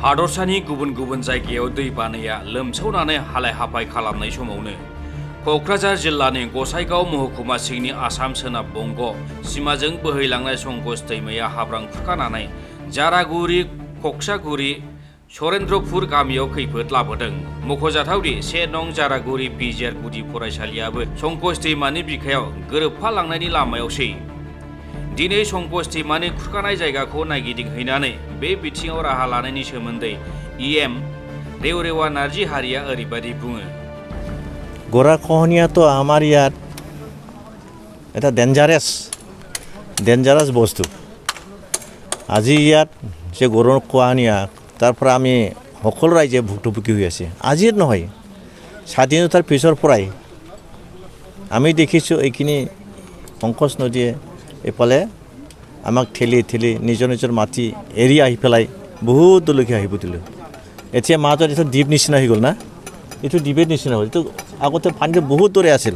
हादरसानि गुबुन गुबुन जायगायाव दै बानाया लोमसावनानै हालाय हाफाय खालामनाय समावनो क'क्राझार जिल्लानि गसाइगाव महकुमा सिंनि आसाम सोनाब बंग सिमाजों बोहैलांनाय संकस दैमाया हाब्रां खुरखानानै जारागुरि कक्सागुरि सरेन्द्रपुर गामियाव खैफोद लाबोदों। मख'जाथावदि 1 नं जारागुरि बिजेर गुदि फरायसालियाबो संकस दैमानि बिखायाव गोरोबफालांनायनि लामायावसै। दिनै संकस दैमानि खुरखानाय जायगाखौ नायगिदिंहैनानै बे बिथिङाव राहा लानायनि सोमोन्दै EM रेवरेवा नार्जिहारिया ओरैबायदि बुङो। গৰাখহনীয়াটো আমাৰ ইয়াত এটা ডেঞ্জাৰাছ বস্তু। আজি ইয়াত যে গৰাখহনীয়া তাৰ পৰা আমি সকলো ৰাইজে ভুক্তভোগী হৈ আছে। আজিৰ নহয়, স্বাধীনতাৰ পিছৰ পৰাই আমি দেখিছোঁ এইখিনি সংকচ নদীয়ে এইফালে আমাক ঠেলি নিজৰ মাটি এৰি আহি পেলাই বহুত দূৰলৈকে আহিব দিলে। এতিয়া মাজত এটা দ্বীপ নিচিনা হৈ গ'ল না, এইটো দ্বীপের নিচিনা হ'ল। এইটো আগতে পানীটো বহুত দূৰে আছিল,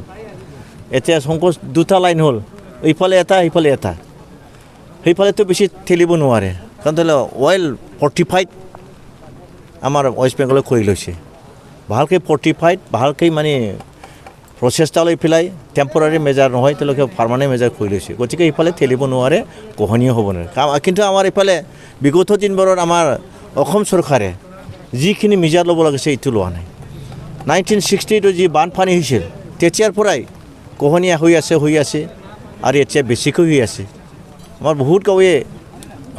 এতিয়া সংকোচ দুটা লাইন হ'ল, এইফালে এটা সেইফালে এটা। সেইফালেতো বেছি ঠেলিব নোৱাৰে, কাৰণ ৱেল ফৰ্টিফাইড আমাৰ ৱেষ্ট বেংগলে কৰি লৈছে। ভালকৈ ফৰ্টিফাইড, ভালকৈ মানে প্ৰচেষ্টা লৈ পেলাই টেম্পৰাৰী মেজাৰ নহয়, তেওঁলোকে পাৰ্মানেণ্ট মেজাৰ কৰি লৈছে। গতিকে এইফালে ঠেলিব নোৱাৰে, গহনীয় হ'ব নোৱাৰে। কিন্তু আমাৰ এইফালে বিগত দিনবোৰত আমাৰ অসম চৰকাৰে যিখিনি মেজাৰ ল'ব লাগিছে এইটো লোৱা নাই। 1960 যি বানপানী হৈছিল তেতিয়াৰ পৰাই গহনীয়া হৈ আছে আৰু এতিয়া বেছিকৈ হৈ আছে। আমাৰ বহুত গাঁৱে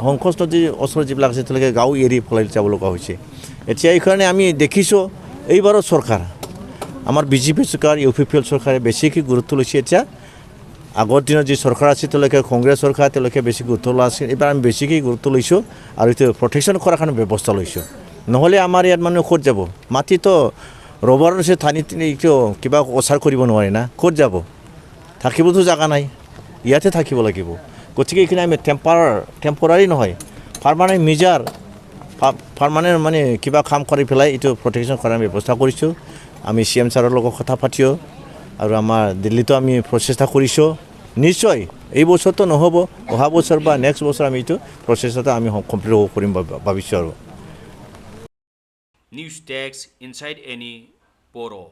সংকচ নদীৰ ওচৰত যিবিলাক আছে তেওঁলোকে গাঁও এৰি পেলাই যাব লগা হৈছে। এতিয়া এইকাৰণে আমি দেখিছোঁ এইবাৰৰ চৰকাৰ, আমাৰ BJP চৰকাৰ, UPPL চৰকাৰে বেছিকৈ গুৰুত্ব লৈছে। এতিয়া আগৰ দিনত যি চৰকাৰ আছিল তেওঁলোকে কংগ্ৰেছ চৰকাৰ, তেওঁলোকে বেছি গুৰুত্ব লোৱা আছিল। এইবাৰ আমি বেছিকৈ গুৰুত্ব লৈছোঁ আৰু এইটো প্ৰটেকশ্যন কৰাৰ কাৰণে ব্যৱস্থা লৈছোঁ। নহ'লে আমাৰ ইয়াত মানুহ ক'ত যাব? মাটিতো ৰবাৰৰ নিচিনা ঠানি এইটো কিবা অচাৰ কৰিব নোৱাৰে না, ক'ত যাব? থাকিবতো জেগা নাই, ইয়াতে থাকিব লাগিব। গতিকে এইখিনি আমি টেম্পৰাৰী নহয়, পাৰ্মানেণ্ট মেজাৰ, পাৰ্মানেণ্ট মানে কিবা কাম কৰি পেলাই এইটো প্ৰটেকশ্যন কৰাৰ ব্যৱস্থা কৰিছোঁ। আমি CM ছাৰৰ লগত কথা পাতিছোঁ আৰু আমাৰ দিল্লীতো আমি প্ৰচেষ্টা কৰিছোঁ। নিশ্চয় এই বছৰটো নহ'ব, অহা বছৰ বা নেক্সট বছৰ আমি এইটো প্ৰচেষ্টাটো আমি কমপ্লিট কৰিম ভাবিছোঁ আৰু। News Desk Inside Any Boro।